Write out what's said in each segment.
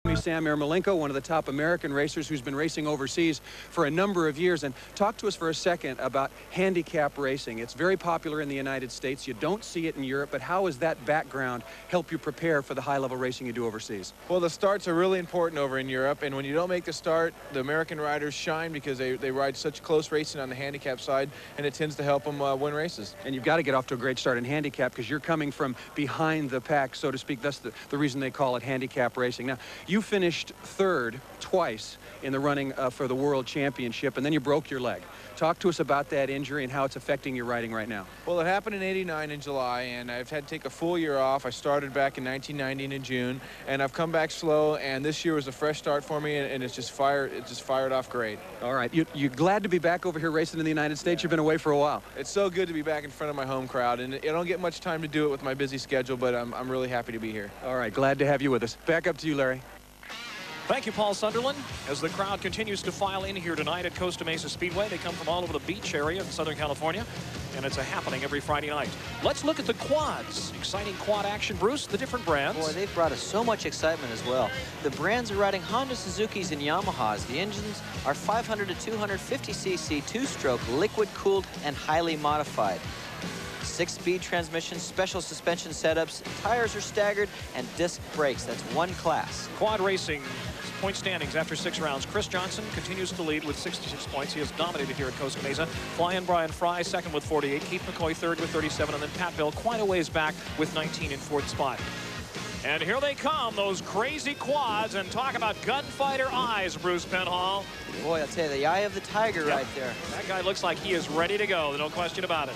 me Sam Ermolenko, one of the top American racers who's been racing overseas for a number of years. And talk to us for a second about handicap racing. It's very popular in the United States. You don't see it in Europe, but how does that background help you prepare for the high-level racing you do overseas? Well, the starts are really important over in Europe, and when you don't make the start, the American riders shine because they ride such close racing on the handicap side, and it tends to help them win races. And you've got to get off to a great start in handicap because you're coming from behind the pack, so to speak. That's the reason they call it handicap racing. Now, you finished third twice in the running for the World Championship, and then you broke your leg. Talk to us about that injury and how it's affecting your riding right now. Well, it happened in '89 in July, and I've had to take a full year off. I started back in 1990 in June, and I've come back slow, and this year was a fresh start for me, and it just fired off great. All right. You're glad to be back over here racing in the United States? You've been away for a while. It's so good to be back in front of my home crowd, and I don't get much time to do it with my busy schedule, but I'm really happy to be here. All right. Glad to have you with us. Back up to you, Larry. Thank you, Paul Sunderland. As the crowd continues to file in here tonight at Costa Mesa Speedway, they come from all over the beach area in Southern California, and it's a happening every Friday night. Let's look at the quads. Exciting quad action, Bruce, the different brands. Boy, they've brought us so much excitement as well. The brands are riding Honda, Suzuki's, and Yamahas. The engines are 500 to 250cc, two-stroke, liquid-cooled, and highly modified. 6-speed transmissions, special suspension setups, tires are staggered, and disc brakes. That's one class. Quad racing point standings after 6 rounds. Chris Johnson continues to lead with 66 points. He has dominated here at Costa Mesa. Flying Brian Fry second with 48. Keith McCoy third with 37. And then Pat Bell quite a ways back with 19 in 4th spot. And here they come, those crazy quads, and talk about gunfighter eyes, Bruce Penhall. Boy, I'll tell you, the eye of the tiger right there. That guy looks like he is ready to go. No question about it.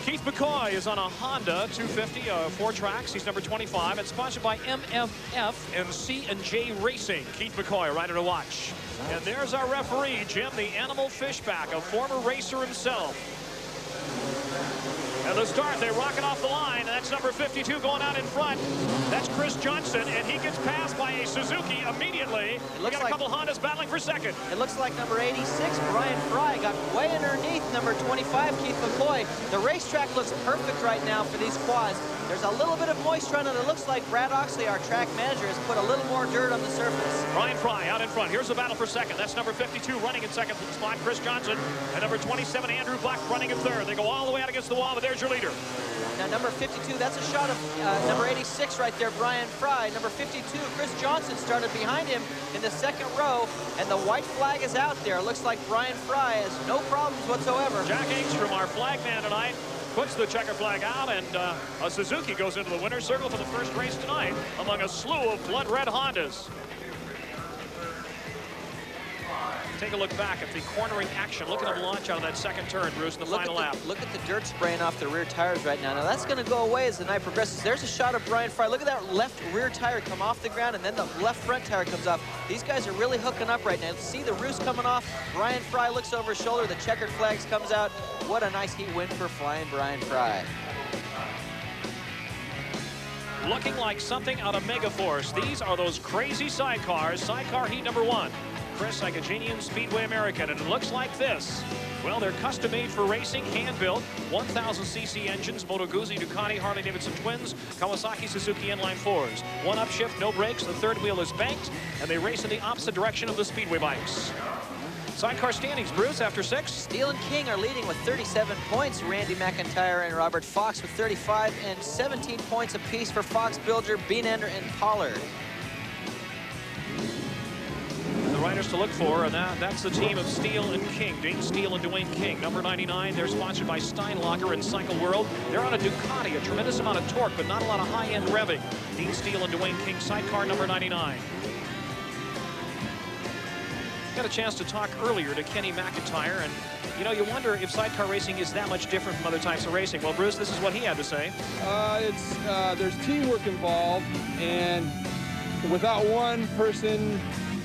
Keith McCoy is on a Honda 250, 4 tracks. He's number 25. It's sponsored by MMF and C&J Racing. Keith McCoy, rider to watch. And there's our referee, Jim, the Animal Fishback, a former racer himself. At the start, they rocket off the line, and that's number 52 going out in front. That's Chris Johnson, and he gets passed by a Suzuki immediately. We got a couple Hondas battling for second. It looks like number 86, Brian Fry, got way underneath number 25, Keith McCoy. The racetrack looks perfect right now for these quads. There's a little bit of moisture on it. It looks like Brad Oxley, our track manager, has put a little more dirt on the surface. Brian Fry out in front. Here's the battle for second. That's number 52 running in second spot, Chris Johnson. And number 27, Andrew Black, running in third. They go all the way out against the wall, but there's your leader. Now, number 52, that's a shot of number 86 right there, Brian Fry. Number 52, Chris Johnson started behind him in the second row, and the white flag is out there. It looks like Brian Fry has no problems whatsoever. Jack Engstrom, our flag man tonight, puts the checker flag out, and a Suzuki goes into the winner's circle for the first race tonight among a slew of blood red Hondas. Take a look back at the cornering action. Look at him launch out of that second turn, Bruce, in the final lap. Look at the dirt spraying off the rear tires right now. Now, that's going to go away as the night progresses. There's a shot of Brian Fry. Look at that left rear tire come off the ground, and then the left front tire comes off. These guys are really hooking up right now. See the roost coming off. Brian Fry looks over his shoulder. The checkered flags comes out. What a nice heat win for Flying Brian Fry. Looking like something out of Megaforce. These are those crazy sidecars. Sidecar heat number 1. Chris Agajanian, Speedway American, and it looks like this. Well, they're custom made for racing, hand-built, 1,000cc engines, Moto Guzzi, Ducati, Harley-Davidson twins, Kawasaki, Suzuki inline 4s. One upshift, no brakes, the third wheel is banked, and they race in the opposite direction of the Speedway bikes. Sidecar standings, Bruce, after 6. Steele and King are leading with 37 points. Randy McIntyre and Robert Fox with 35, and 17 points apiece for Fox, Bilger, Beanander, and Pollard. Riders to look for, and that's the team of Steele and King. Dean Steele and Dwayne King. Number 99, they're sponsored by Steinlager and Cycle World. They're on a Ducati, a tremendous amount of torque, but not a lot of high-end revving. Dean Steele and Dwayne King, sidecar number 99. Got a chance to talk earlier to Kenny McIntyre, and you know, you wonder if sidecar racing is that much different from other types of racing. Well, Bruce, this is what he had to say. There's teamwork involved, and without one person,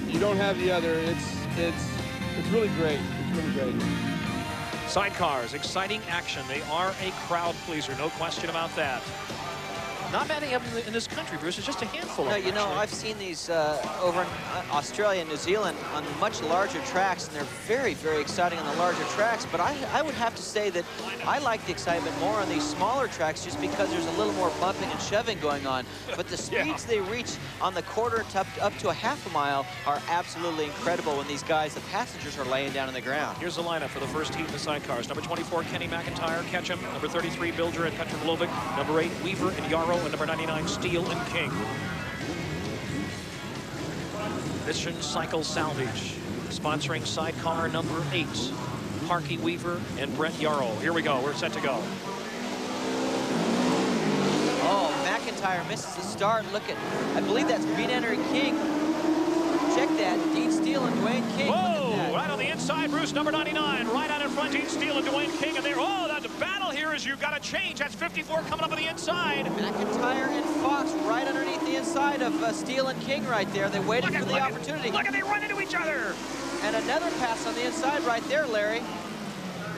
you don't have the other. It's really great. It's really great. Sidecars, exciting action. They are a crowd pleaser, no question about that. Not many of them in this country, Bruce. It's just a handful of them. No, you know, I've seen these over in Australia and New Zealand on much larger tracks, and they're very, very exciting on the larger tracks. But I would have to say that I like the excitement more on these smaller tracks just because there's a little more bumping and shoving going on. But the speeds they reach on the quarter to up to a half a mile are absolutely incredible when these guys, the passengers, are laying down on the ground. Here's the lineup for the first heat in the sidecars. Number 24, Kenny McIntyre, Ketchum. Number 33, Bilger and Petrovic. Number 8, Weaver and Yarrow. And number 99, Steele and King. Mission Cycle Salvage, sponsoring sidecar number 8. Parky Weaver and Brett Yarrow. Here we go. We're set to go. Oh, McIntyre misses the start. Look at, I believe that's Green Henry King. Check that. Dean Steele and Dwayne King. Whoa, right on the inside, Bruce, number 99. Right out in front, Dean Steele and Dwayne King. And there, oh, the battle here is you've got to change. That's 54 coming up on the inside. McIntyre and Fox right underneath the inside of Steele and King right there. They waited for the opportunity. Look at they run into each other. And another pass on the inside right there, Larry.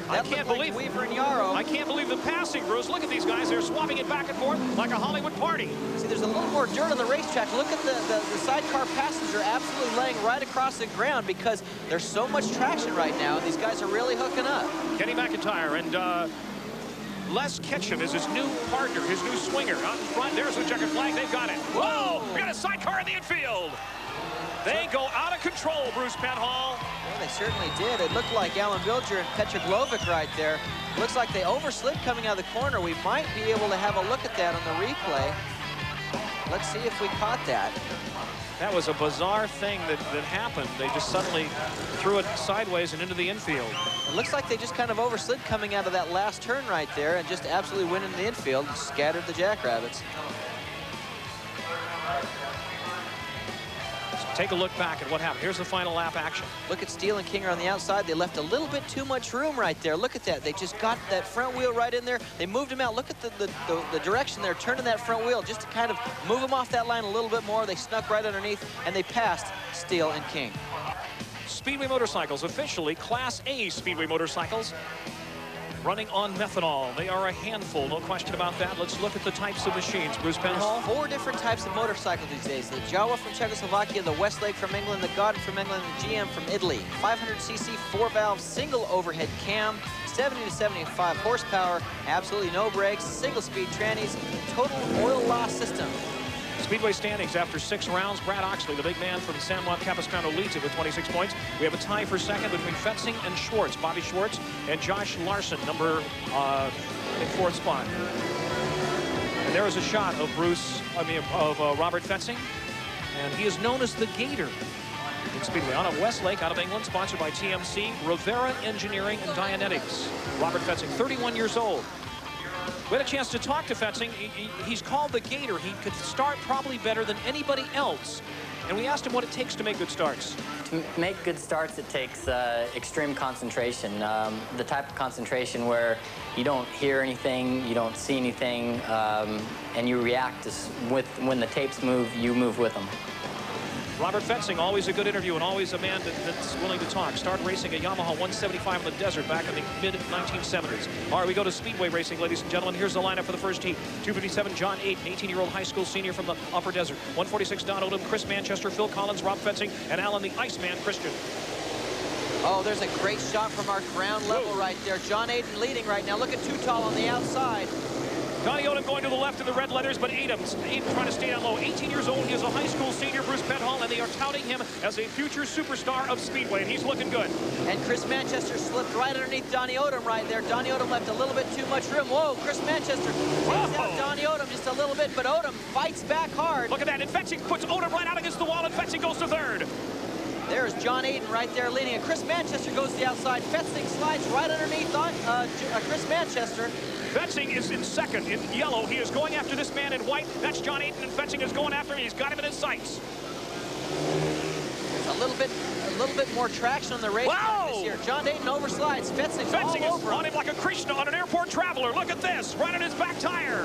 I can't believe Weaver and Yarrow. I can't believe the passing, Bruce. Look at these guys. They're swapping it back and forth like a Hollywood party. See, there's a little more dirt on the racetrack. Look at the sidecar passenger absolutely laying right across the ground because there's so much traction right now, and these guys are really hooking up. Kenny McIntyre and Les Ketchum is his new partner, his new swinger. Out in front, there's the checkered flag. They've got it. Whoa! We got a sidecar in the infield. They go out of control, Bruce Penhall. Well, they certainly did. It looked like Alan Bilger and Petrovic right there. Looks like they overslid coming out of the corner. We might be able to have a look at that on the replay. Let's see if we caught that. That was a bizarre thing that happened. They just suddenly threw it sideways and into the infield. It looks like they just kind of overslid coming out of that last turn right there and just absolutely went into the infield and scattered the Jackrabbits. Take a look back at what happened. Here's the final lap action. Look at Steele and King on the outside. They left a little bit too much room right there. Look at that. They just got that front wheel right in there. They moved him out. Look at the direction they're turning that front wheel just to kind of move him off that line a little bit more. They snuck right underneath, and they passed Steele and King. Speedway motorcycles, officially Class A Speedway motorcycles, running on methanol. They are a handful, no question about that. Let's look at the types of machines. Bruce Penhall. There's 4 different types of motorcycles these days. The Jawa from Czechoslovakia, the Westlake from England, the Godin from England, and the GM from Italy. 500cc, 4-valve, single overhead cam, 70 to 75 horsepower, absolutely no brakes, single-speed trannies, total oil loss system. Speedway standings after 6 rounds. Brad Oxley, the big man from San Juan Capistrano, leads it with 26 points. We have a tie for second between Fetzing and Schwartz. Bobby Schwartz and Josh Larson, number in 4th spot. And there is a shot of Robert Fetzing, and he is known as the Gator in Speedway. On a Westlake out of England, sponsored by TMC, Rivera Engineering and Dianetics. Robert Fetzing, 31 years old. We had a chance to talk to Fetzing. He's called the Gator. He could start probably better than anybody else. And we asked him what it takes to make good starts. To make good starts, it takes extreme concentration. The type of concentration where you don't hear anything, you don't see anything, and you react when the tapes move, you move with them. Robert Fetzing, always a good interview and always a man that's willing to talk. Started racing a Yamaha 175 in the desert back in the mid-1970s. All right, we go to Speedway racing, ladies and gentlemen. Here's the lineup for the first heat. 257, John Ayton, 18-year-old high school senior from the Upper Desert. 146, Don Odom, Chris Manchester, Phil Collins, Rob Fetzing, and Alan the Iceman Christian. Oh, there's a great shot from our ground level right there. John Ayton leading right now. Look at Tootal on the outside. Donnie Odom going to the left in the red leathers, but Ayton trying to stay down low. 18 years old, he is a high school senior, Bruce Penhall, and they are touting him as a future superstar of Speedway, and he's looking good. And Chris Manchester slipped right underneath Donnie Odom right there. Donnie Odom left a little bit too much room. Whoa, Chris Manchester takes out Donnie Odom just a little bit, but Odom fights back hard. Look at that, and Fetzing puts Odom right out against the wall, and Fetzing goes to 3rd. There's John Ayton right there leading, and Chris Manchester goes to the outside. Fetzing slides right underneath on Chris Manchester. Fetzing is in 2nd in yellow. He is going after this man in white. That's John Ayton, and Fetzing is going after him. He's got him in his sights. There's a little bit more traction on the racetrack this year. John Ayton overslides. Fetzing is on him like a Krishna on an airport traveler. Look at this, right on his back tire.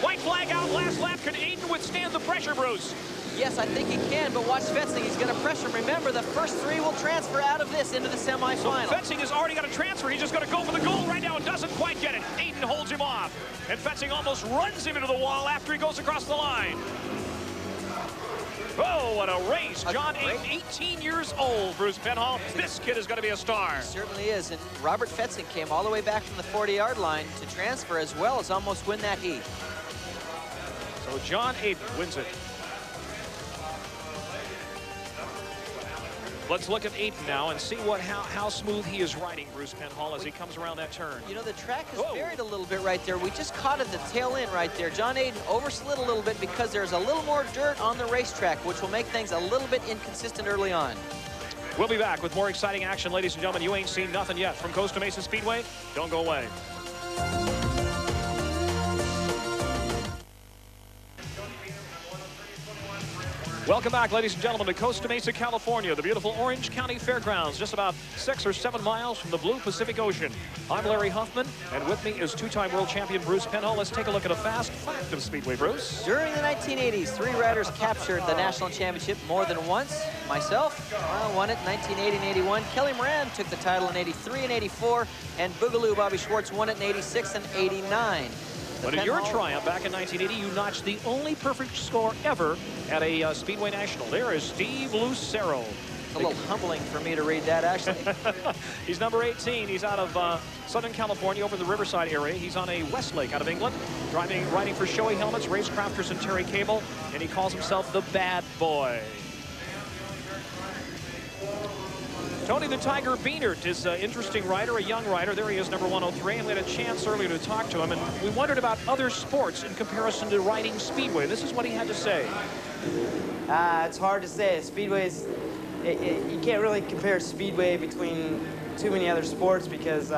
White flag out, last lap. Can Ayton withstand the pressure, Bruce? Yes, I think he can, but watch Fetzing. He's going to pressure him. Remember, the first 3 will transfer out of this into the semifinal. So Fetzing has already got a transfer. He's just going to go for the goal right now and doesn't quite get it. Aiden holds him off. And Fetzing almost runs him into the wall after he goes across the line. Oh, what a race. John Aiden, 18 years old, Bruce Penhall. This kid is going to be a star. He certainly is. And Robert Fetzing came all the way back from the 40-yard line to transfer as well as almost win that heat. So John Aiden wins it. Let's look at Aiden now and see how smooth he is riding, Bruce Penhall, as he comes around that turn. You know, the track is buried a little bit right there. We just caught at the tail end right there. John Aiden overslid a little bit because there's a little more dirt on the racetrack, which will make things a little bit inconsistent early on. We'll be back with more exciting action, ladies and gentlemen. You ain't seen nothing yet from Costa Mesa Speedway. Don't go away. Welcome back, ladies and gentlemen, to Costa Mesa, California, the beautiful Orange County Fairgrounds, just about 6 or 7 miles from the blue Pacific Ocean. I'm Larry Huffman, and with me is 2-time world champion Bruce Penhall. Let's take a look at a fast fact of Speedway, Bruce. During the 1980s, 3 riders captured the national championship more than once. Myself, I won it in 1980 and 81. Kelly Moran took the title in 83 and 84, and Boogaloo Bobby Schwartz won it in 86 and 89. But in your triumph back in 1980, you notched the only perfect score ever at a Speedway National. There is Steve Lucero. It's a little humbling for me to read that, actually. He's number 18. He's out of Southern California over the Riverside area. He's on a Westlake out of England, riding for Shoei Helmets, Racecrafters, and Terry Cable, and he calls himself the Bad Boy. Tony the Tiger Beanert is an interesting rider, a young rider. There he is, number 103, and we had a chance earlier to talk to him, and we wondered about other sports in comparison to riding Speedway. This is what he had to say. It's hard to say. Speedway's, you can't really compare Speedway between too many other sports because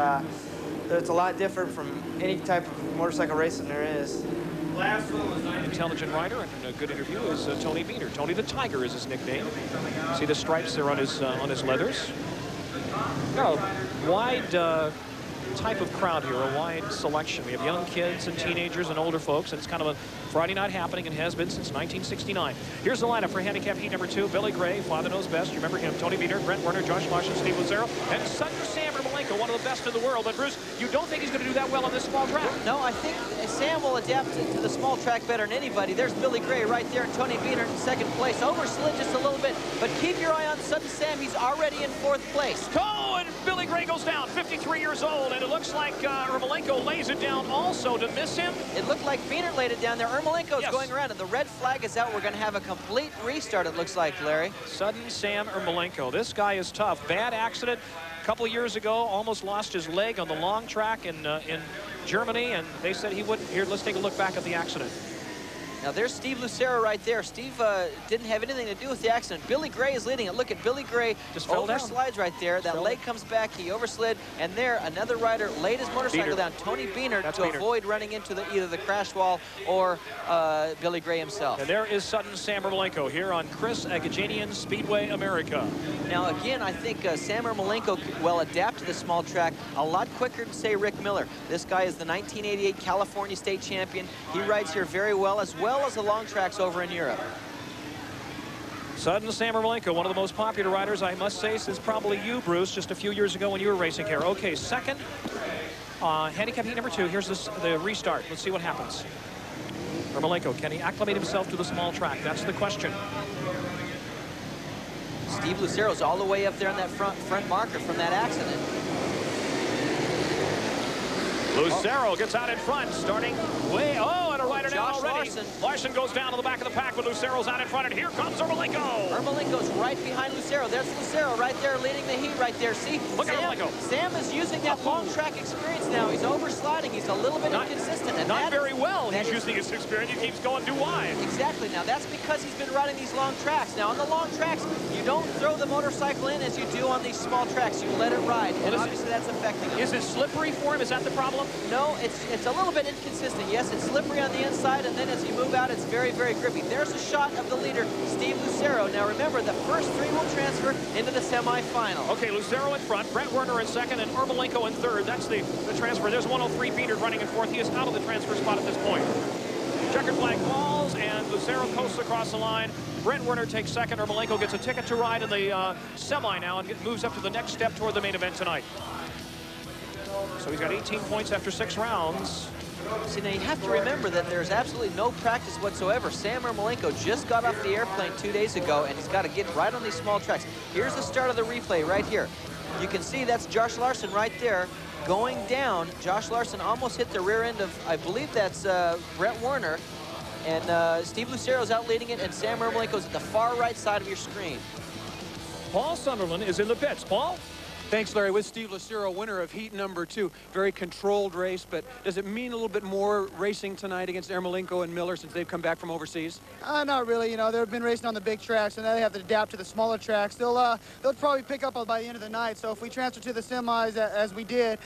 it's a lot different from any type of motorcycle racing there is. Intelligent rider and a good interview is Tony Beanert. Tony the Tiger is his nickname. See the stripes there on his leathers. Got a wide type of crowd here, a wide selection. We have young kids and teenagers and older folks, and it's kind of a Friday night happening and has been since 1969. Here's the lineup for handicap heat number 2. Billy Gray, Father Knows Best. You remember him. Tony Beanert, Brent Werner, Josh Marsh, and Steve Lucero. And Sutton Sam Ermolenko, one of the best in the world. But Bruce, you don't think he's going to do that well on this small track? No, I think Sam will adapt to the small track better than anybody. There's Billy Gray right there, and Tony Beanert in 2nd place. Overslid just a little bit, but keep your eye on Sutton Sam. He's already in 4th place. Oh, and Billy Gray goes down, 53 years old, and it looks like Ermolenko lays it down also to miss him. It looked like Beanert laid it down there. Ermolenko's going around, and the red flag is out. We're going to have a complete restart, it looks like, Larry. Sudden Sam Ermolenko. This guy is tough. Bad accident a couple of years ago. Almost lost his leg on the long track in Germany, and they said he wouldn't. Here, let's take a look back at the accident. Now there's Steve Lucero right there. Steve didn't have anything to do with the accident. Billy Gray is leading it. Look at Billy Gray. Just fell down. Slides right there. That leg comes back. He overslid. And there, another rider laid his motorcycle down. Tony Beanert to avoid running into either the crash wall or Billy Gray himself. And there is Sutton Sam Ermolenko here on Chris Agajanian Speedway America. Now again, I think Sam Ermolenko will adapt to the small track a lot quicker than, say, Rick Miller. This guy is the 1988 California State Champion. He rides here very well as the long tracks over in Europe. Sudden Sam Ermolenko, one of the most popular riders, I must say, since probably you, Bruce, just a few years ago when you were racing here. Okay, 2nd, handicap heat number 2. Here's the restart. Let's see what happens. Ermolenko, can he acclimate himself to the small track? That's the question. Steve Lucero's all the way up there on that front marker from that accident. Lucero gets out in front, starting way, and a rider down already. Larson. Larson goes down to the back of the pack, but Lucero's out in front, and here comes Ermolenko. Ermolenko's right behind Lucero. There's Lucero right there leading the heat right there. See, look at Ermolenko. Sam is using that long track experience now. He's oversliding. He's a little bit inconsistent. And not very well. He's using his experience. He keeps going too wide. Exactly. Now, that's because he's been riding these long tracks. Now, on the long tracks, you don't throw the motorcycle in as you do on these small tracks. You let it ride, and obviously that's affecting him. Is it slippery for him? Is that the problem? No, it's a little bit inconsistent. Yes, it's slippery on the inside, and then as you move out, it's very, very grippy. There's a shot of the leader, Steve Lucero. Now, remember, the first 3 will transfer into the semifinal. Okay, Lucero in front, Brent Werner in 2nd, and Ermolenko in 3rd. That's the transfer. There's 103 Beanert running in 4th. He is out of the transfer spot at this point. Checkered flag falls, and Lucero coasts across the line. Brent Werner takes second. Ermolenko gets a ticket to ride in the semi now and moves up to the next step toward the main event tonight. So he's got 18 points after 6 rounds. See, now you have to remember that there's absolutely no practice whatsoever. Sam Ermolenko just got off the airplane 2 days ago, and he's got to get right on these small tracks. Here's the start of the replay right here. You can see that's Josh Larson right there going down. Josh Larson almost hit the rear end of, I believe that's Brent Werner. And Steve Lucero's out leading it, and Sam Ermolenko's at the far right side of your screen. Paul Sunderland is in the pits. Paul? Thanks, Larry. With Steve Lucero, winner of heat number 2. Very controlled race, but does it mean a little bit more racing tonight against Ermolenko and Miller since they've come back from overseas? Not really. You know, they've been racing on the big tracks, and now they have to adapt to the smaller tracks. They'll probably pick up by the end of the night. So if we transfer to the semis as we did,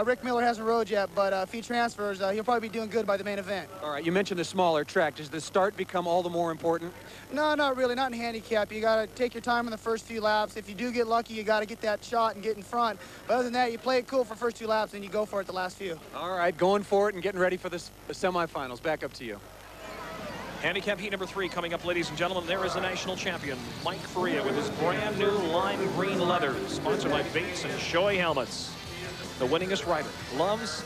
Rick Miller hasn't rode yet, but if he transfers, he'll probably be doing good by the main event. All right, you mentioned the smaller track. Does the start become all the more important? No, not really. Not in handicap. You got to take your time in the first few laps. If you do get lucky, you got to get that shot and get in front. But other than that, you play it cool for first 2 laps, and you go for it the last few. All right, going for it and getting ready for the semifinals. Back up to you. Handicap heat number 3 coming up, ladies and gentlemen. There is the national champion, Mike Faria, with his brand new lime green leather, sponsored by Bates and Shoei helmets. The winningest rider. Loves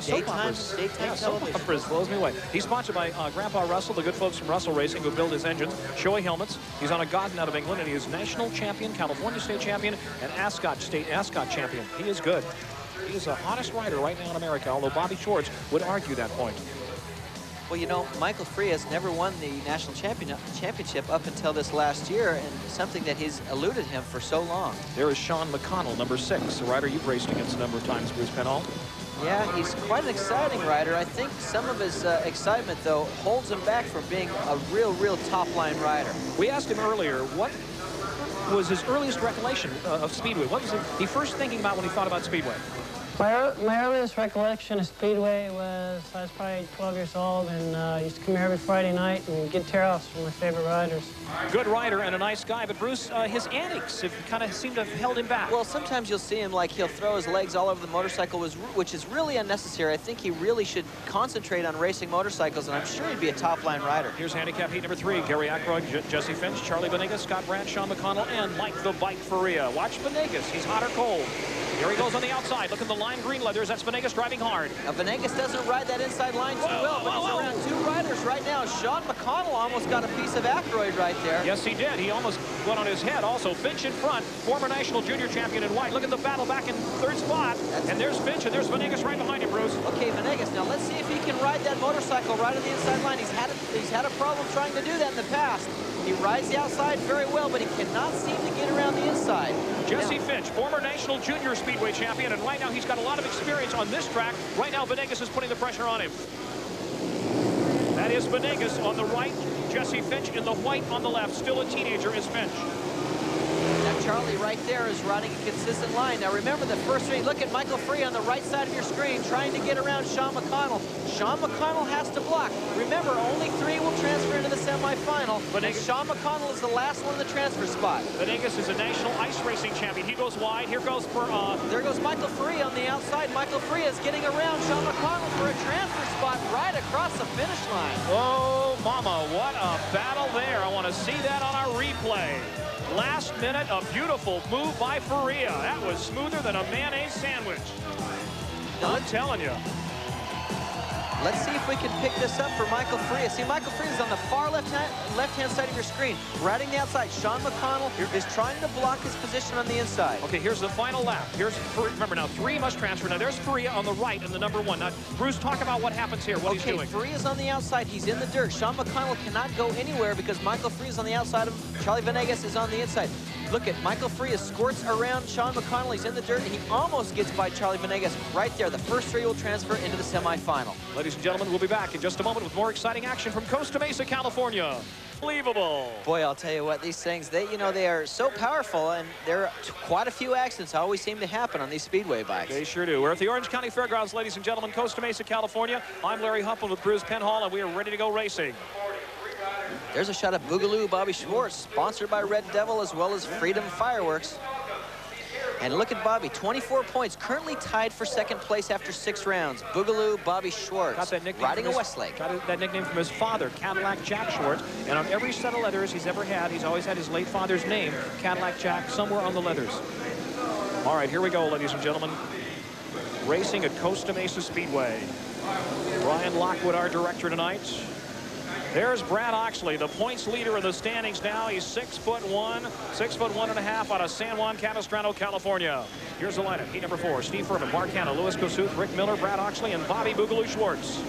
soap operas. Daytime soap television. operas blows me away. He's sponsored by Grandpa Russell, the good folks from Russell Racing who build his engines. Shoei helmets. He's on a Godden out of England, and he is national champion, California state champion, and Ascot champion. He is good. He is the hottest rider right now in America, although Bobby Schwartz would argue that point. Well, you know, Michael Free has never won the national championship up until this last year, and something that has eluded him for so long. There is Sean McConnell, number 6, a rider you've raced against a number of times, Bruce Penhall. Yeah, he's quite an exciting rider. I think some of his excitement, though, holds him back from being a real top-line rider. We asked him earlier what was his earliest recollection of Speedway. What was he first thinking about when he thought about Speedway? My earliest recollection of Speedway was I was probably 12 years old, and I used to come here every Friday night and get tear-offs from my favorite riders. Good rider and a nice guy, but Bruce, his antics have kind of seemed to have held him back. Well, sometimes you'll see him like he'll throw his legs all over the motorcycle, which is really unnecessary. I think he really should concentrate on racing motorcycles, and I'm sure he'd be a top-line rider. Here's handicap heat number 3. Gary Ackroyd, Jesse Finch, Charlie Venegas, Scott Brandt, Sean McConnell, and Mike the Bike Faria. Watch Venegas. He's hot or cold. Here he goes on the outside. Look at the lime green leathers. That's Venegas driving hard. Now, Venegas doesn't ride that inside line too well, but he's around 2 riders right now. Sean McConnell almost got a piece of Ackroyd right there. Yes, he did. He almost went on his head. Also, Finch in front, former national junior champion in white. Look at the battle back in 3rd spot. And there's Finch, and there's Venegas right behind him, Bruce. Okay, Venegas. Now, let's see if he can ride that motorcycle right on the inside line. He's had a problem trying to do that in the past. He rides the outside very well, but he cannot seem to get around the inside. Jesse Finch, former national junior Speedway champion, and right now he's got a lot of experience on this track. Right now, Venegas is putting the pressure on him. That is Venegas on the right, Jesse Finch in the white on the left. Still a teenager is Finch. Now, Charlie right there is riding a consistent line. Now, remember the first 3. Look at Michael Free on the right side of your screen trying to get around Sean McConnell. Sean McConnell has to block. Remember, only 3 will transfer into the semifinal. And Sean McConnell is the last one in the transfer spot. Venegas is a national ice racing champion. He goes wide. Here goes there goes Michael Free on the outside. Michael Free is getting around Sean McConnell for a transfer spot right across the finish line. Oh, mama, what a battle there. I want to see that on our replay. Last minute, a beautiful move by Faria. That was smoother than a mayonnaise sandwich. I'm telling you. Let's see if we can pick this up for Michael Free. See, Michael Free is on the far left-hand side of your screen, riding the outside. Sean McConnell is trying to block his position on the inside. Okay, here's the final lap. Here's remember now, 3 must transfer. Now there's Faria on the right in the number 1. Now, Bruce, talk about what happens here, what he's doing. Free is on the outside. He's in the dirt. Sean McConnell cannot go anywhere because Michael Free is on the outside of him. Charlie Venegas is on the inside. Look at Michael Free squirts around Sean McConnell. He's in the dirt, and he almost gets by Charlie Venegas right there. The first 3 will transfer into the semifinal. Ladies and gentlemen, we'll be back in just a moment with more exciting action from Costa Mesa, California. Unbelievable. Boy, I'll tell you what, these things, they are so powerful, and there are quite a few accidents always seem to happen on these Speedway bikes. They sure do. We're at the Orange County Fairgrounds, ladies and gentlemen, Costa Mesa, California. I'm Larry Humpel with Bruce Penhall, and we are ready to go racing. There's a shot of Boogaloo Bobby Schwartz, sponsored by Red Devil as well as Freedom Fireworks. And look at Bobby, 24 points, currently tied for second place after 6 rounds. Boogaloo Bobby Schwartz, Got that nickname riding a Westlake. Got that nickname from his father, Cadillac Jack Schwartz. And on every set of leathers he's ever had, he's always had his late father's name, Cadillac Jack, somewhere on the leathers. All right, here we go, ladies and gentlemen. Racing at Costa Mesa Speedway. Brian Lockwood, our director tonight. There's Brad Oxley, the points leader in the standings now. He's 6'1", 6'1.5" out of San Juan Capistrano, California. Here's the lineup. Heat number 4, Steve Furman, Mark Hanna, Louis Kossuth, Rick Miller, Brad Oxley, and Bobby Boogaloo Schwartz.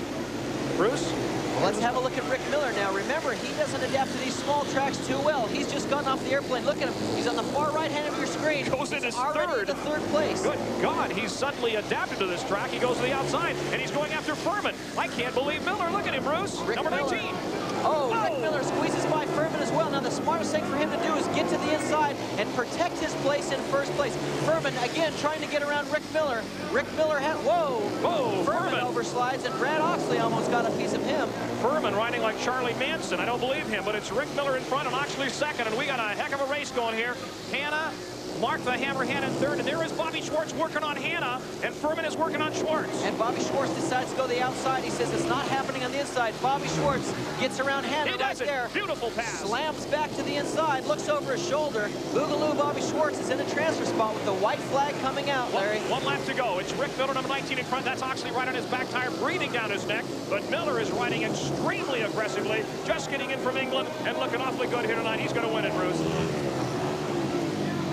Bruce? Well, let's have a look at Rick Miller now. Remember, he doesn't adapt to these small tracks too well. He's just gotten off the airplane. Look at him. He's on the far right hand of your screen. Goes in his already third. in the 3rd place. Good God, he's suddenly adapted to this track. He goes to the outside, and he's going after Furman. I can't believe Miller. Look at him, Bruce. Rick Number Miller. 19. Rick Miller squeezes by Furman as well. Now, the smartest thing for him to do is get to the inside and protect his place in 1st place. Furman, again, trying to get around Rick Miller. Rick Miller had, whoa, Furman overslides, and Brad Oxley almost got a piece of him. Furman riding like Charlie Manson. I don't believe him, but it's Rick Miller in front and Oxley second, and we got a heck of a race going here. Hanna, Mark the Hammer Hanna in 3rd, and there is Bobby Schwartz working on Hanna, and Furman is working on Schwartz. And Bobby Schwartz decides to go the outside. He says it's not happening on the inside. Bobby Schwartz gets around Hanna right there. Beautiful pass. Slams back to the inside, looks over his shoulder. Boogaloo Bobby Schwartz is in a transfer spot with the white flag coming out, Larry. One lap to go. It's Rick Miller, number 19 in front. That's Oxley right on his back tire, breathing down his neck. But Miller is riding extremely aggressively, just getting in from England and looking awfully good here tonight. He's going to win it, Bruce.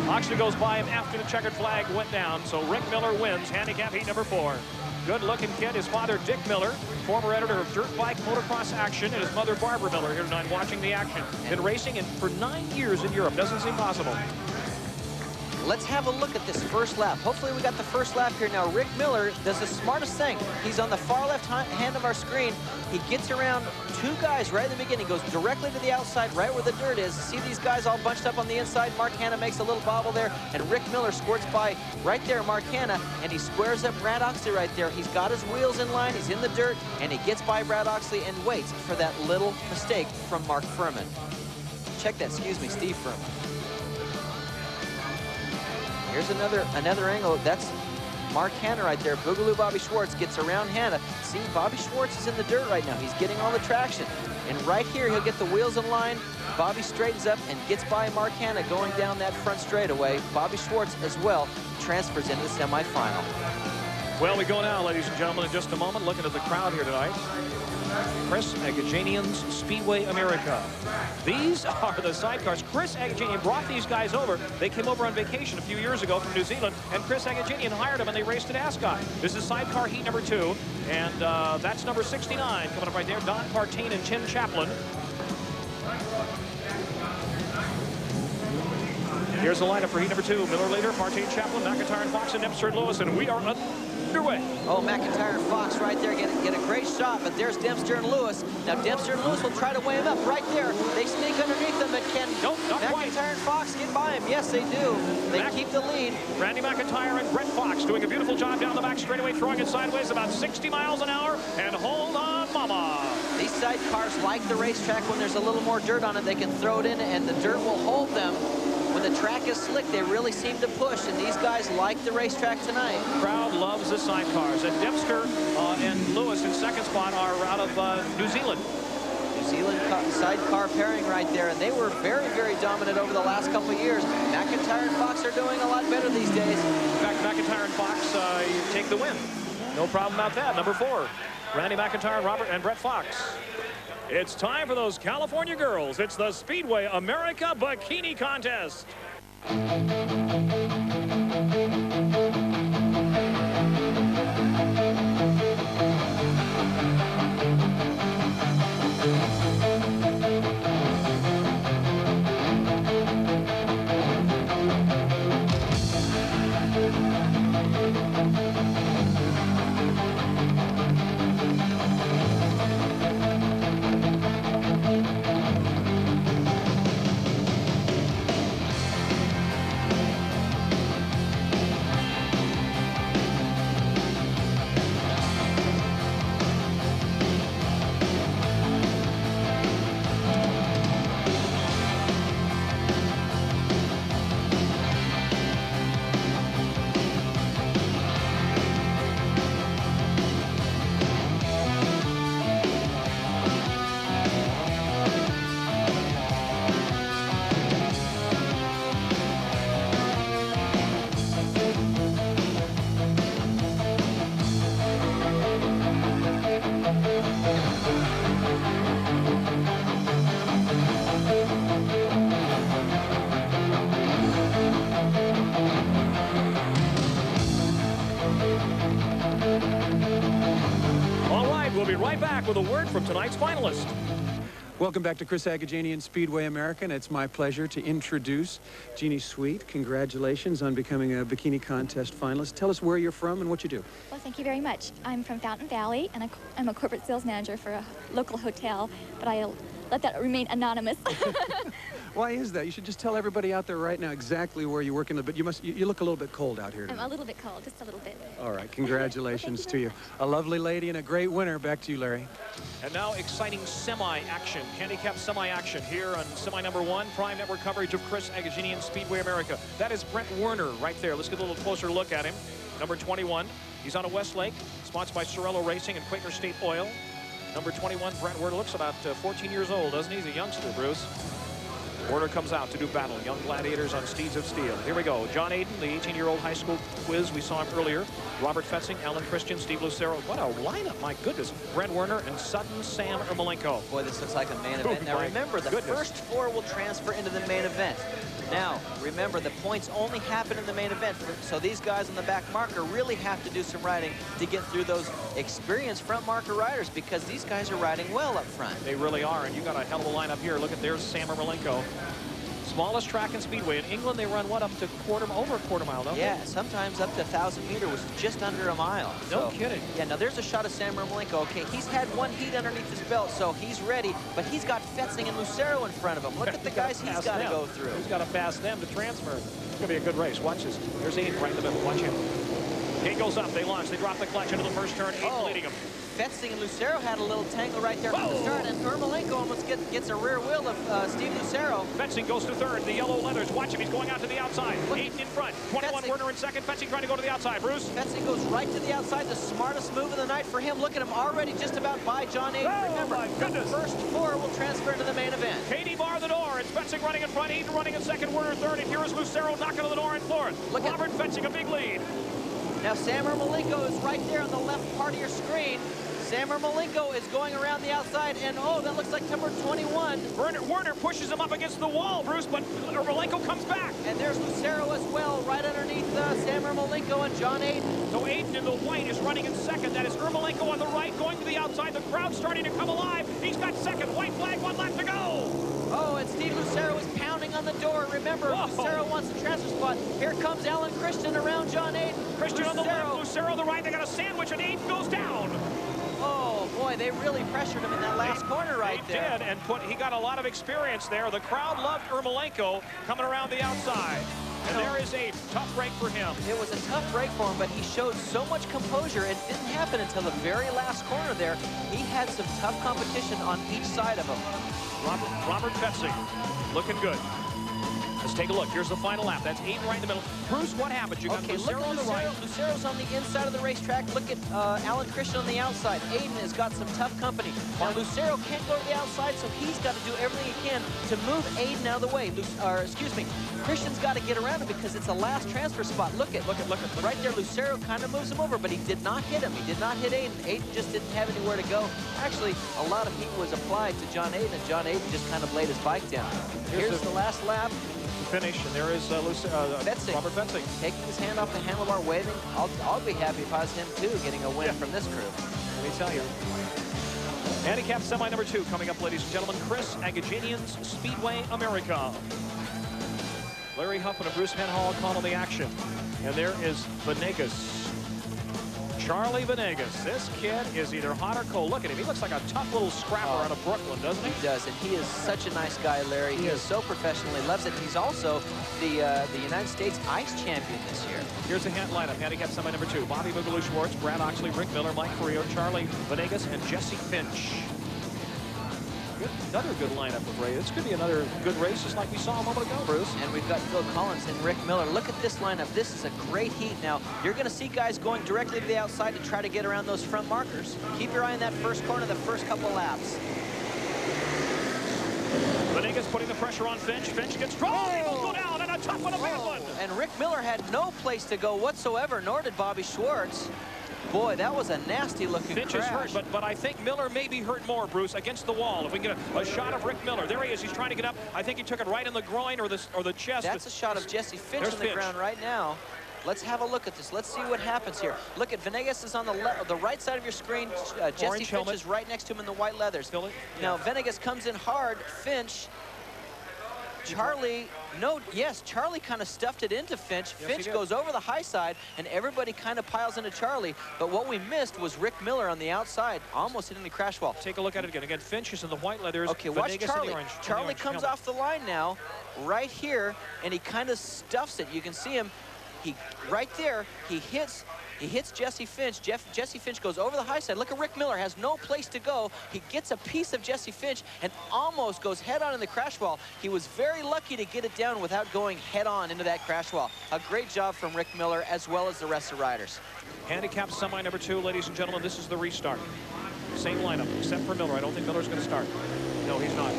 Oxley goes by him after the checkered flag went down, so Rick Miller wins handicap heat number 4. Good-looking kid. His father, Dick Miller, former editor of Dirt Bike Motocross Action, and his mother, Barbara Miller, here tonight watching the action. Been racing for 9 years in Europe. Doesn't seem possible. Let's have a look at this 1st lap. Hopefully we got the 1st lap here now. Rick Miller does the smartest thing. He's on the far left hand of our screen. He gets around 2 guys right in the beginning, goes directly to the outside, right where the dirt is. See these guys all bunched up on the inside? Mark Hanna makes a little bobble there, and Rick Miller squirts by right there, Mark Hanna, and he squares up Brad Oxley right there. He's got his wheels in line, he's in the dirt, and he gets by Brad Oxley and waits for that little mistake from Mark Furman. Check that, excuse me, Steve Furman. Here's another angle. That's Mark Hanna right there. Boogaloo Bobby Schwartz gets around Hanna. See, Bobby Schwartz is in the dirt right now. He's getting all the traction. And right here, he'll get the wheels in line. Bobby straightens up and gets by Mark Hanna going down that front straightaway. Bobby Schwartz as well transfers into the semifinal. Well, we go now, ladies and gentlemen, in just a moment, looking at the crowd here tonight. Chris Agajanian's Speedway America. These are the sidecars. Chris Agajanian brought these guys over. They came over on vacation a few years ago from New Zealand, and Chris Agajanian hired them, and they raced at Ascot. This is sidecar heat number 2, and that's number 69 coming up right there. Don Partain and Tim Chaplin. Here's the lineup for heat number 2. Miller later, Partain, Chaplin, McIntyre and Fox, and Dempster and Lewis, and we are underway. Oh, McIntyre and Fox right there get a great shot, but there's Dempster and Lewis. Now, Dempster and Lewis will try to weigh him up right there. They sneak underneath them, but can McIntyre and Fox get by him? Yes, they do. They keep the lead. Randy McIntyre and Brett Fox doing a beautiful job down the back straightaway, throwing it sideways about 60 miles an hour, and hold on, mama. These sidecars like the racetrack when there's a little more dirt on it. They can throw it in, and the dirt will hold them. When the track is slick, they really seem to push, and these guys like the racetrack tonight. Crowd loves the sidecars, and Dempster and Lewis in second spot are out of New Zealand. New Zealand sidecar pairing right there, and they were very, very dominant over the last couple of years. McIntyre and Fox are doing a lot better these days. In fact, McIntyre and Fox take the win. No problem about that. Number 4, Randy McIntyre, Robert, and Brett Fox. It's time for those California girls. It's the Speedway America Bikini Contest. back with a word from tonight's finalist. Welcome back to Chris Agajanian Speedway America, and it's my pleasure to introduce Jeannie Sweet. Congratulations on becoming a bikini contest finalist. Tell us where you're from and what you do. Well, thank you very much. I'm from Fountain Valley, and I'm a corporate sales manager for a local hotel, but I'll let that remain anonymous. Why is that? You should just tell everybody out there right now exactly where you work in. But you look a little bit cold out here today. I'm a little bit cold, just a little bit. All right, congratulations to you. A lovely lady and a great winner. Back to you, Larry. And now exciting semi-action, handicap semi-action here on semi number 1, Prime Network coverage of Chris Agajanian Speedway America. That is Brent Werner right there. Let's get a little closer look at him. Number 21. He's on a Westlake, sponsored by Sorello Racing and Quaker State Oil. Number 21, Brent Werner, looks about 14 years old, doesn't he? He's a youngster, Bruce. Werner comes out to do battle. Young gladiators on steeds of steel. Here we go. John Aiden, the 18-year-old high school whiz. We saw him earlier. Robert Fetzing, Alan Christian, Steve Lucero. What a lineup, my goodness. Brent Werner and Sutton Sam Ermolenko. Boy, this looks like a main event. Now remember, the first 4 will transfer into the main event. Now, remember, the points only happen in the main event. So these guys on the back marker really have to do some riding to get through those experienced front marker riders, because these guys are riding well up front. They really are, and you got a hell of a lineup here. Look at, there's Sam Ermolenko. Smallest track in Speedway. In England, they run, what, up to over a quarter mile, don't they? Yeah, sometimes up to 1,000 meter, which is just under a mile. No kidding. Yeah, now there's a shot of Sam Ermolenko. Okay, he's had 1 heat underneath his belt, so he's ready, but he's got Fetzing and Lucero in front of him. Look at the guys he's got to go through. He's got to pass them to transfer. It's going to be a good race. Watch this. There's Aiden right in the middle. Watch him. Gate goes up. They launch. They drop the clutch into the first turn. Aiden leading him. Fetzing and Lucero had a little tangle right there from the start, and Ermolenko almost gets a rear wheel of Steve Lucero. Fetzing goes to third. The yellow leathers. Watch him. He's going out to the outside. Aiden in front. 21 Werner in second. Fetzing trying to go to the outside. Bruce. Fetzing goes right to the outside. The smartest move of the night for him. Look at him already just about by John Aiden. Remember, the first 4 will transfer into the main event. Katie bar the door. It's Fetzing running in front. Aiden running in second. Werner third. And here is Lucero knocking on the door in fourth. Robert Fetzing a big lead. Now Sam Ermolenko is right there on the left part of your screen. Sam Ermolenko is going around the outside, and oh, that looks like number 21. Werner pushes him up against the wall, Bruce, but Ermolenko comes back. And there's Lucero as well, right underneath Sam Ermolenko and John Aiden. So Aiden in the white is running in second. That is Ermolenko on the right, going to the outside. The crowd's starting to come alive. He's got second. White flag, 1 lap to go. Oh, and Steve Lucero is pounding on the door. Remember, Lucero wants the transfer spot. Here comes Alan Christian around John Aiden. Christian on the left, Lucero on the right. They got a sandwich, and Aiden goes down. Oh, boy, they really pressured him in that last corner right there. They did, and he got a lot of experience there. The crowd loved Ermolenko coming around the outside. And there is a tough break for him. It was a tough break for him, but he showed so much composure. It didn't happen until the very last corner there. He had some tough competition on each side of him. Robert Fetzing looking good. Let's take a look. Here's the final lap. That's Aiden right in the middle. Bruce, what happened? You got Lucero on the right. Lucero's on the inside of the racetrack. Look at Alan Christian on the outside. Aiden has got some tough company. Now, Lucero can't go to the outside, so he's got to do everything he can to move Aiden out of the way. Christian's got to get around him because it's the last transfer spot. Look at. Right there, Lucero kind of moves him over, but he did not hit him. He did not hit Aiden. Aiden just didn't have anywhere to go. Actually, a lot of heat was applied to John Aiden, and John Aiden just kind of laid his bike down. Here's the last lap. Finish, and there is Robert Fetzing. Taking his hand off the handlebar, waving. I'll be happy if I was him, too, getting a win from this crew. Let me tell you. Handicap semi number 2 coming up, ladies and gentlemen. Chris Agajanian's Speedway America. Larry Huffman and Bruce Henhall calling the action. And there is Venegas. Charlie Venegas. This kid is either hot or cold. Look at him. He looks like a tough little scrapper out of Brooklyn, doesn't he? He does, and he is such a nice guy, Larry. He is so professional. He loves it. He's also the United States Ice Champion this year. Here's the lineup. Handicap semi number 2. Bobby Boogaloo Schwartz, Brad Oxley, Rick Miller, Mike Carrillo, Charlie Venegas, and Jesse Finch. Another good lineup with Ray. This could be another good race, just like we saw a moment ago, Bruce. And we've got Phil Collins and Rick Miller. Look at this lineup. This is a great heat. Now, you're going to see guys going directly to the outside to try to get around those front markers. Keep your eye on that first corner, the first couple laps. Venegas putting the pressure on Finch. Finch gets drawn. He will go down, and a tough one, a bad one. And Rick Miller had no place to go whatsoever, nor did Bobby Schwartz. Boy, that was a nasty-looking crash. Finch is hurt, but I think Miller may be hurt more, Bruce, against the wall. If we can get a shot of Rick Miller. There he is. He's trying to get up. I think he took it right in the groin or the chest. That's a shot of Jesse Finch on the ground right now. Let's have a look at this. Let's see what happens here. Look at Venegas is on the right side of your screen. Jesse Finch is right next to him in the white leathers. Now Venegas comes in hard. Finch. Charlie, Charlie kind of stuffed it into Finch. Yes, Finch goes over the high side, and everybody kind of piles into Charlie. But what we missed was Rick Miller on the outside, almost hitting the crash wall. Take a look at it again. Again, Finch is in the white leathers. Okay, watch Venegas Charlie. in the orange, Charlie comes off the line now, right here, and he kind of stuffs it. You can see him. Right there, he hits Jesse Finch. Jesse Finch goes over the high side. Look at Rick Miller, has no place to go. He gets a piece of Jesse Finch and almost goes head-on in the crash wall. He was very lucky to get it down without going head-on into that crash wall. A great job from Rick Miller as well as the rest of the riders. Handicap semi number 2, ladies and gentlemen. This is the restart. Same lineup, except for Miller. I don't think Miller's going to start. No, he's not.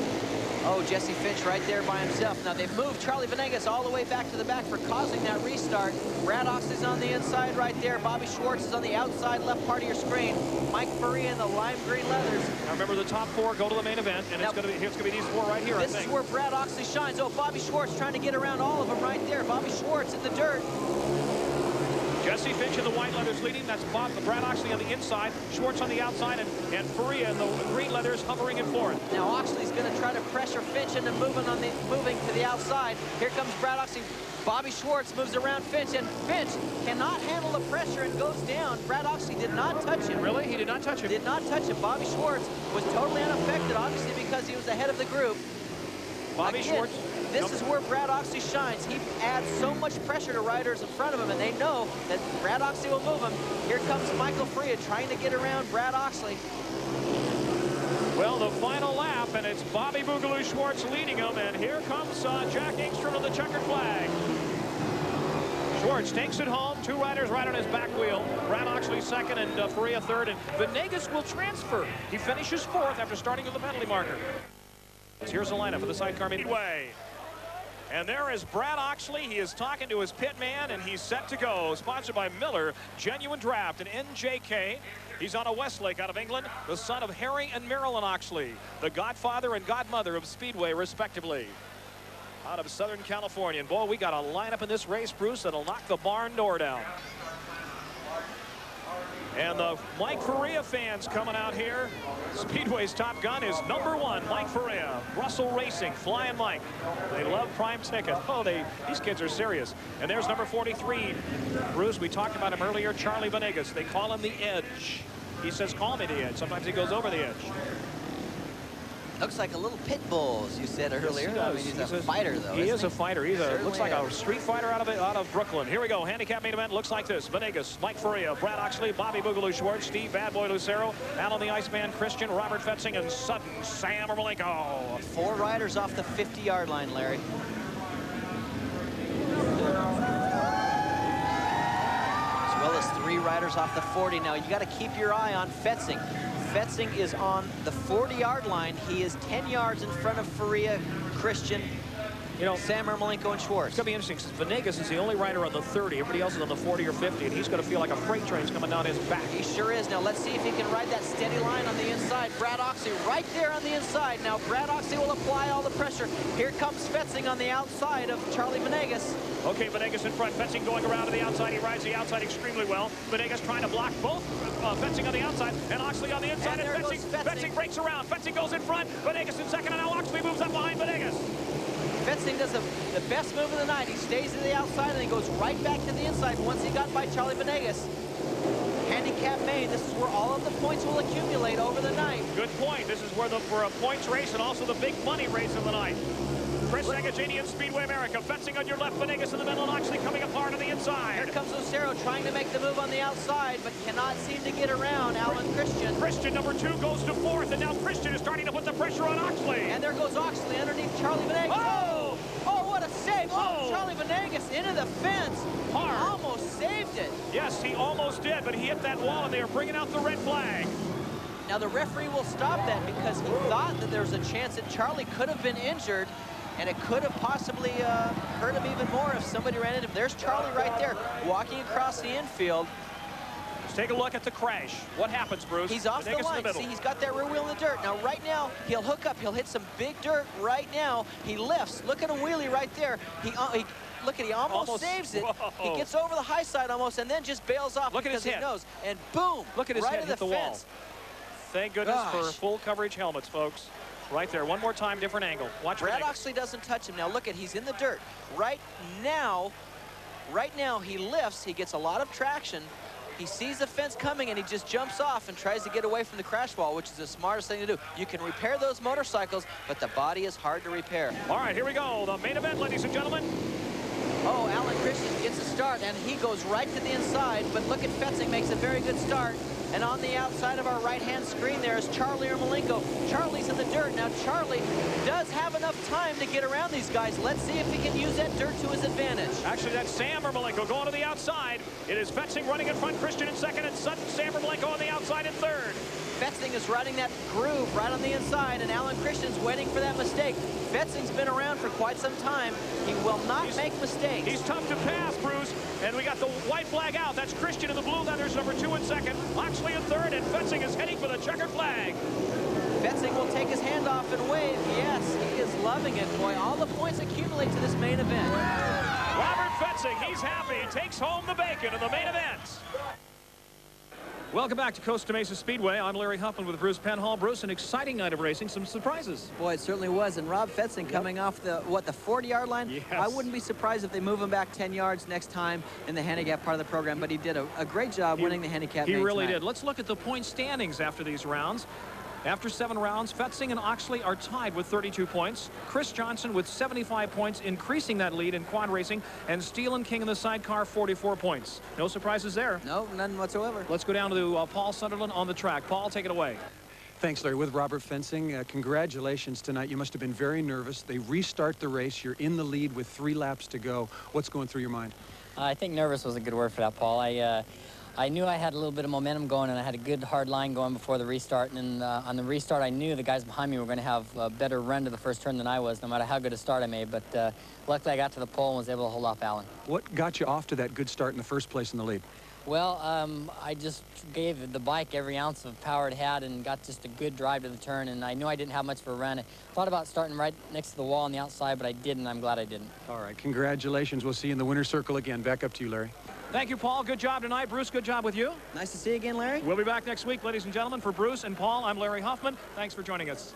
Oh, Jesse Finch right there by himself. Now they've moved Charlie Venegas all the way back to the back for causing that restart. Brad Oxley's on the inside right there. Bobby Schwartz is on the outside left part of your screen. Mike Faria in the lime green leathers. Now remember, the top 4 go to the main event, and it's going to be these 4 right here. This is where Brad Oxley shines. Oh, Bobby Schwartz trying to get around all of them right there. Bobby Schwartz in the dirt. Jesse Finch in the white leathers leading. That's Brad Oxley on the inside, Schwartz on the outside, and Faria in the green leathers hovering in fourth. Now Oxley's going to try to pressure Finch into moving to the outside. Here comes Brad Oxley. Bobby Schwartz moves around Finch, and Finch cannot handle the pressure and goes down. Brad Oxley did not touch him. Really? He did not touch him? Did not touch him. Bobby Schwartz was totally unaffected, obviously because he was ahead of the group. Bobby Schwartz. This is where Brad Oxley shines. He adds so much pressure to riders in front of him, and they know that Brad Oxley will move him. Here comes Michael Faria trying to get around Brad Oxley. Well, the final lap, and it's Bobby Boogaloo Schwartz leading him, and here comes Jack Engstrom on the checkered flag. Schwartz takes it home. 2 riders right on his back wheel. Brad Oxley second and Faria third, and Venegas will transfer. He finishes 4th after starting with the penalty marker. Here's the lineup for the sidecar Speedway. And there is Brad Oxley. He is talking to his pit man, and he's set to go. Sponsored by Miller, Genuine Draft, and NJK. He's on a Westlake out of England, the son of Harry and Marilyn Oxley, the godfather and godmother of Speedway, respectively. Out of Southern California. And boy, we got a lineup in this race, Bruce, that'll knock the barn door down. And the Mike Faria fans coming out here. Speedway's top gun is number 1, Mike Faria. Russell Racing, Flying Mike. They love prime ticket. Oh, these kids are serious. And there's number 43. Bruce, we talked about him earlier, Charlie Venegas. They call him the Edge. He says, call me the Edge. Sometimes he goes over the edge. Looks like a little pit bull, as you said earlier. Yes, I mean, he's a fighter, though. He is a fighter. He looks like a street fighter out of Brooklyn. Here we go. Handicap main event looks like this. Venegas, Mike Faria, Brad Oxley, Bobby Boogaloo Schwartz, Steve Bad Boy Lucero, Alan the Iceman Christian, Robert Fetzing, and Sutton Sam Ermolenko. 4 riders off the 50-yard line, Larry. As well as 3 riders off the 40. Now, you got to keep your eye on Fetzing. Fetzing is on the 40-yard line. He is 10 yards in front of Faria, Christian, Sam Ermolenko, and Schwartz. It's going to be interesting since Venegas is the only rider on the 30. Everybody else is on the 40 or 50, and he's going to feel like a freight train's coming down his back. He sure is. Now, let's see if he can ride that steady line on the inside. Brad Oxley right there on the inside. Now, Brad Oxley will apply all the pressure. Here comes Fetzing on the outside of Charlie Venegas. Okay, Venegas in front. Fetzing going around to the outside. He rides the outside extremely well. Venegas trying to block both. Fetzing on the outside and Oxley on the inside. And Fetzing breaks around. Fetzing goes in front. Venegas in second, and now Oxley moves up behind Venegas. Fetzing does the best move of the night. He stays to the outside and he goes right back to the inside once he got by Charlie Venegas. Handicap main, this is where all of the points will accumulate over the night. Good point. This is where for a points race and also the big money race of the night. Chris Agajanian, Speedway America. Fetzing on your left, Venegas in the middle, and Oxley coming apart on the inside. Here comes Lucero trying to make the move on the outside, but cannot seem to get around Alan Christian. Christian, number 2, goes to 4th, and now Christian is starting to put the pressure on Oxley. And there goes Oxley underneath Charlie Venegas. Oh! Oh, what a save. Oh, Charlie Venegas into the fence. Hard. He almost saved it. Yes, he almost did, but he hit that wall, and they are bringing out the red flag. Now, the referee will stop that because he thought that there was a chance that Charlie could have been injured, and it could have possibly hurt him even more if somebody ran into him. There's Charlie right there walking across the infield. take a look at the crash. What happens, Bruce? He's off the line. See, he's got that rear wheel in the dirt. Now, right now, he'll hook up. He'll hit some big dirt right now. He lifts. Look at a wheelie right there. Look at, he almost saves it. Whoa. He gets over the high side almost and then just bails off. Look at his because head. he knows. And boom, look at his right head in hit the wall. fence. Thank goodness for full coverage helmets, folks. Right there. One more time, different angle. Watch Brad Oxley doesn't touch him. Now look at, he's in the dirt. Right now, he lifts. He gets a lot of traction. He sees the fence coming and he just jumps off and tries to get away from the crash wall, which is the smartest thing to do. You can repair those motorcycles, but the body is hard to repair. All right, here we go. The main event, ladies and gentlemen. Oh, Alan Christian gets a start, and he goes right to the inside, but look at Fetzing, makes a very good start. And on the outside of our right-hand screen there is Charlie Ermolenko. Charlie's in the dirt. Now, Charlie does have enough time to get around these guys. Let's see if he can use that dirt to his advantage. Actually, that's Sam Ermolenko going to the outside. It is Fetzing running in front, Christian in second, and Sam Ermolenko on the outside in third. Fetzing is riding that groove right on the inside, and Alan Christian's waiting for that mistake. Fetzing's been around for quite some time. He will not make mistakes. He's tough to pass, Bruce. And we got the white flag out. That's Christian in the blue leathers, number 2 in second. Oxley in third, and Fetzing is heading for the checkered flag. Fetzing will take his hand off and wave. Yes, he is loving it. Boy, all the points accumulate to this main event. Robert Fetzing, he's happy. He takes home the bacon in the main event. Welcome back to Costa Mesa Speedway. I'm Larry Huffman with Bruce Penhall. Bruce, an exciting night of racing, some surprises. Boy, it certainly was. And Rob Fetzing coming off the 40-yard line. Yes. I wouldn't be surprised if they move him back 10 yards next time in the handicap part of the program, but he did a great job winning the handicap. He really did. Let's look at the point standings after these rounds. After 7 rounds, Fetzing and Oxley are tied with 32 points. Chris Johnson with 75 points, increasing that lead in quad racing. And Steele and King in the sidecar, 44 points. No surprises there. No, none whatsoever. Let's go down to Paul Sunderland on the track. Paul, take it away. Thanks, Larry. With Robert Fencing, congratulations tonight. You must have been very nervous. They restart the race. You're in the lead with 3 laps to go. What's going through your mind? I think nervous was a good word for that, Paul. I knew I had a little bit of momentum going, and I had a good hard line going before the restart. And on the restart, I knew the guys behind me were going to have a better run to the first turn than I was, no matter how good a start I made. But luckily, I got to the pole and was able to hold off Alan. What got you off to that good start in the first place in the lead? Well, I just gave the bike every ounce of power it had and got just a good drive to the turn, and I knew I didn't have much of a run. I thought about starting right next to the wall on the outside, but I didn't. I'm glad I didn't. All right, congratulations. We'll see you in the winner's circle again. Back up to you, Larry. Thank you, Paul. Good job tonight. Bruce, good job with you. Nice to see you again, Larry. We'll be back next week, ladies and gentlemen. For Bruce and Paul, I'm Larry Huffman. Thanks for joining us.